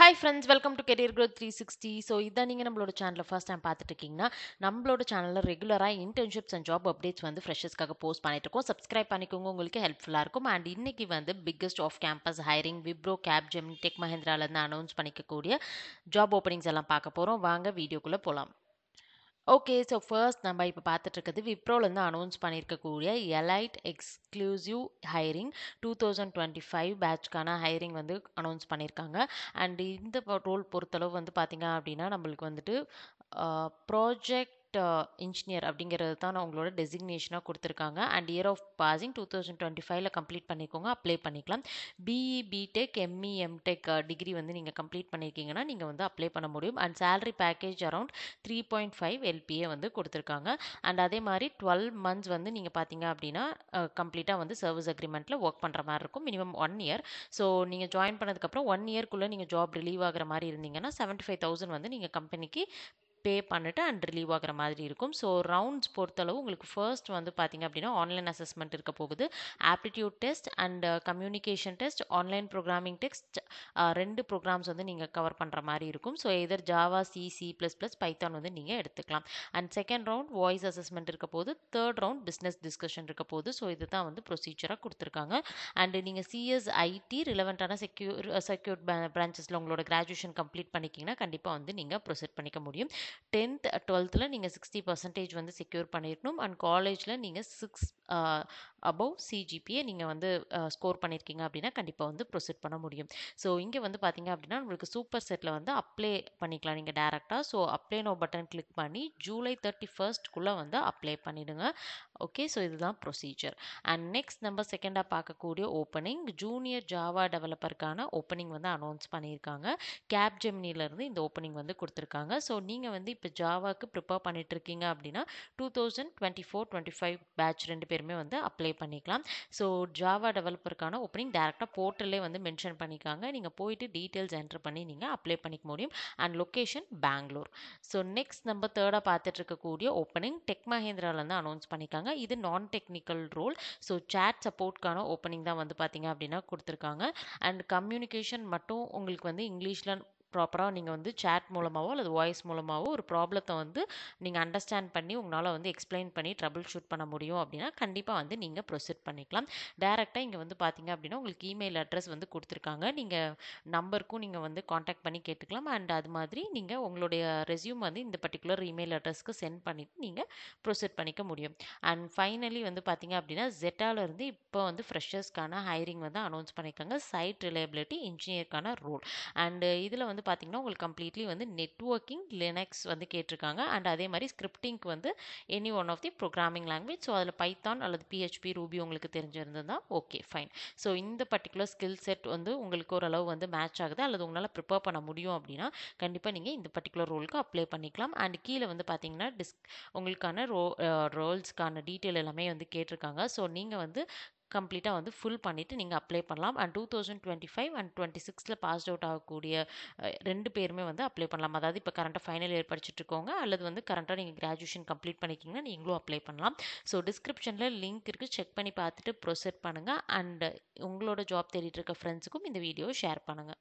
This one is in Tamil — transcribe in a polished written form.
Hi friends, welcome to career growth 360. So இதான் நீங்கள் நம்மளோட சேனலில் ஃபர்ஸ்ட் டைம் பார்த்துட்டு இருக்கீங்கன்னா, நம்மளோட சேனலில் ரெகுலராக இன்டர்ன்ஷிப்ஸ் அண்ட் ஜாப் அப்டேட்ஸ் வந்து ஃப்ரெஷர்ஸ்க்காக போஸ்ட் பண்ணிட்டு இருக்கோம். சப்ஸ்கிரைப் பண்ணிக்கோங்க, உங்களுக்கு ஹெல்ப்ஃபுல்லாக இருக்கும். அண்ட் இன்னைக்கு வந்து biggest of campus hiring Wipro, Capgemini, Tech மஹிந்திராலேருந்து அனௌன்ஸ் பண்ணிக்கக்கூடிய ஜாப் ஓப்பனிங்ஸ் எல்லாம் பார்க்க போகிறோம். வாங்க வீடியோக்குள்ளே போகலாம். ஓகே, ஸோ ஃபர்ஸ்ட் நம்ம இப்போ பார்த்துட்டு இருக்கிறது விப்ரோலேருந்து அனௌன்ஸ் பண்ணியிருக்கக்கூடிய எலைட் எக்ஸ்க்ளூசிவ் ஹைரிங் 2025 பேட்ச்க்கான ஹைரிங் வந்து அனௌன்ஸ் பண்ணியிருக்காங்க. அண்ட் இந்த ரோல் பொறுத்தளவு வந்து பார்த்தீங்க அப்படின்னா நம்மளுக்கு வந்துட்டு ப்ராஜெக்ட் இன்ஜினியர் அப்படிங்கிறது தான் உங்களோட டெசிக்னேஷனாக கொடுத்துருக்காங்க. அண்ட் இயர் ஆஃப் பாசிங் 2025ல் கம்ப்ளீட் பண்ணிக்கோங்க, அப்ளை பண்ணிக்கலாம். BE, BTech, ME, MTech degree வந்து நீங்கள் கம்ப்ளீட் பண்ணியிருக்கீங்கன்னா நீங்கள் வந்து அப்ளை பண்ண முடியும். And salary package around 3.5 LPA வந்து கொடுத்துருக்காங்க. அண்ட் அதே மாதிரி 12 months வந்து நீங்கள் பார்த்தீங்க அப்படின்னா கம்ப்ளீட்டாக வந்து சர்வீஸ் அக்ரிமெண்ட்டில் ஒர்க் பண்ணுற மாதிரி இருக்கும். Minimum 1 year. ஸோ நீங்கள் ஜாயின் பண்ணதுக்கப்புறம் 1 yearக்குள்ளே நீங்கள் ஜாப் ரிலீவ் ஆகிற மாதிரி இருந்தீங்கன்னா 75,000 வந்து நீங்கள் கம்பெனிக்கு பே பண்ணிட்டு அண்ட் ரிலீவ் ஆகிற மாதிரி இருக்கும். ஸோ ரவுண்ட்ஸ் பொறுத்தளவு உங்களுக்கு ஃபர்ஸ்ட் வந்து பார்த்தீங்க அப்படின்னா ஆன்லைன் அசஸ்மெண்ட் இருக்க போகுது. Aptitude test and communication test, online programming test, 2 programs வந்து நீங்கள் கவர் பண்ணுற மாதிரி இருக்கும். ஸோ எதர் ஜாவா, சி++, பைத்தான் வந்து நீங்கள் எடுத்துக்கலாம். And second round voice assessment இருக்க போது. தேர்ட் ரவுண்ட் பிஸ்னஸ் டிஸ்கஷன் இருக்க போது. ஸோ இதுதான் வந்து ப்ரொசீஜராக கொடுத்துருக்காங்க. அண்ட் நீங்கள் சிஎஸ், ஐடி ரிலவெண்ட்டான செக்யூர் பிரான்ச்சஸில் உங்களோட கிராஜுவேஷன் கம்ப்ளீட் பண்ணிக்கிங்கன்னா கண்டிப்பாக வந்து நீங்கள் ப்ரொசீட் பண்ணிக்க முடியும். 10th 12th நீங்கள் 60% வந்து செக்யூர் பண்ணியிருக்கணும். அண்ட் காலேஜில் நீங்கள் 6 அபவ் சிஜிபிஏ நீங்கள் வந்து ஸ்கோர் பண்ணியிருக்கீங்க அப்படின்னா கண்டிப்பாக வந்து ப்ரொசீட் பண்ண முடியும். ஸோ இங்கே வந்து பார்த்தீங்க அப்படின்னா உங்களுக்கு சூப்பர் செட்டில் வந்து அப்ளை பண்ணிக்கலாம் நீங்கள் டேரெக்டாக. So apply no button click பண்ணி ஜூலை 31st வந்து அப்ளை பண்ணிவிடுங்க. ஓகே, ஸோ இதுதான் ப்ரொசீஜர். அண்ட் நெக்ஸ்ட் நம்ம செகண்டாக பார்க்கக்கூடிய ஓப்பனிங் ஜூனியர் ஜாவா டெவலப்பருக்கான ஓப்பனிங் வந்து அனௌன்ஸ் பண்ணியிருக்காங்க. கேப்ஜெமினிலேருந்து இந்த ஓப்பனிங் வந்து கொடுத்துருக்காங்க. ஸோ நீங்கள் வந்து இப்போ ஜாவாக்கு ப்ரிப்பேர் பண்ணிட்டு இருக்கீங்க அப்படின்னா 2024-25 பேட்ச் 2 பேருமே வந்து அப்ளை பண்ணிக்கலாம். ஸோ ஜாவா டெவலப்பருக்கான ஓப்பனிங் டேரெக்டாக போர்ட்டலே வந்து மென்ஷன் பண்ணிக்காங்க. நீங்கள் போயிட்டு டீட்டெயில்ஸ் என்டர் பண்ணி நீங்கள் அப்ளை பண்ணிக்க முடியும். And location Bangalore. So next நம்ம தேர்டாக பார்த்துட்டு இருக்கக்கூடிய ஓப்பனிங் டெக் மஹிந்திராலேருந்து அனௌன்ஸ் பண்ணிக்காங்க. இது non technical role. So chat சப்போர்ட்கான ஓப்பனிங் தான் வந்து பார்த்தீங்க அப்படின்னா கொடுத்துருக்காங்க. அண்ட் கம்யூனிகேஷன் மட்டும் உங்களுக்கு வந்து இங்கிலீஷில் ப்ராப்பராக நீங்கள் வந்து சேட் மூலமாகவோ அல்லது வாய்ஸ் மூலமாகவோ ஒரு ப்ராப்ளத்தை வந்து நீங்கள் அண்டர்ஸ்டாண்ட் பண்ணி உங்களால் வந்து எக்ஸ்பிளைன் பண்ணி ட்ரபிள் ஷூட் பண்ண முடியும் அப்படின்னா கண்டிப்பாக வந்து நீங்கள் ப்ரொசீட் பண்ணிக்கலாம். டேரெக்டாக இங்கே வந்து பார்த்தீங்க அப்படின்னா உங்களுக்கு இமெயில் அட்ரஸ் வந்து கொடுத்துருக்காங்க. நீங்கள் நம்பருக்கும் நீங்கள் வந்து காண்டாக்ட் பண்ணி கேட்டுக்கலாம். அண்ட் அது மாதிரி நீங்கள் உங்களுடைய ரெஸ்யூம் வந்து இந்த பர்டிகுலர் இமெயில் அட்ரஸ்க்கு சென்ட் பண்ணிவிட்டு நீங்கள் ப்ரொசீட் பண்ணிக்க முடியும். அண்ட் ஃபைனலி வந்து பார்த்தீங்க அப்படின்னா ஜெட்டாலேருந்து இப்போ வந்து ஃப்ரெஷர்ஸ்க்கான ஹைரிங் வந்து அனௌன்ஸ் பண்ணியிருக்காங்க. சைட் ரிலையபிலிட்டி இன்ஜினியருக்கான ரோல். அண்ட் இதில் வந்து பார்த்தீங்கன்னா உங்களுக்கு கம்ப்ளீட்லி வந்து நெட்வொர்க்கிங் லினக்ஸ் வந்து கேட்டிருக்காங்க. அண்ட் அதே மாதிரி ஸ்கிரிப்டிங்க்கு வந்து any one of the programming language. So அதில் பைத்தான் அல்லது பிஹெச்பி, ரூபி உங்களுக்கு தெரிஞ்சிருந்ததுன்னா ஓகே ஃபைன். ஸோ இந்த பர்டிகுலர் ஸ்கில் செட் வந்து உங்களுக்கு ஓரளவு வந்து மேட்ச் ஆகுது அல்லது உங்களால் ப்ரிப்பேர் பண்ண முடியும் அப்படின்னா கண்டிப்பாக நீங்கள் இந்த பர்டிகுலர் ரோலுக்கு அப்ளை பண்ணிக்கலாம். அண்ட் கீழே வந்து பார்த்தீங்கன்னா உங்களுக்கான ரோல்ஸ்க்கான டீட்டெயில் எல்லாமே வந்து கேட்டிருக்காங்க. ஸோ நீங்கள் வந்து கம்ப்ளீட்டாக வந்து ஃபுல் பண்ணிவிட்டு நீங்கள் அப்ளை பண்ணலாம். அண்ட் 2025 அண்ட் 26ல் பாஸ்ட் அவுட் ஆகக்கூடிய 2 பேருமே வந்து அப்ளை பண்ணலாம். அதாவது இப்போ கரண்ட்டாக ஃபைனல் இயர் படிச்சுட்டு இருக்கோங்க அல்லது வந்து கரண்ட்டாக நீங்கள் கிராஜுவேஷன் கம்ப்ளீட் பண்ணிக்கிங்கன்னா நீங்களும் அப்ளை பண்ணலாம். ஸோ டிஸ்கிரிப்ஷனில் லிங்க் இருக்குது, செக் பண்ணி பார்த்துட்டு ப்ரொசீட் பண்ணுங்கள். அண்ட் உங்களோட ஜாப் தேடிட்டு இருக்க ஃப்ரெண்ட்ஸுக்கும் இந்த வீடியோவை ஷேர் பண்ணுங்கள்.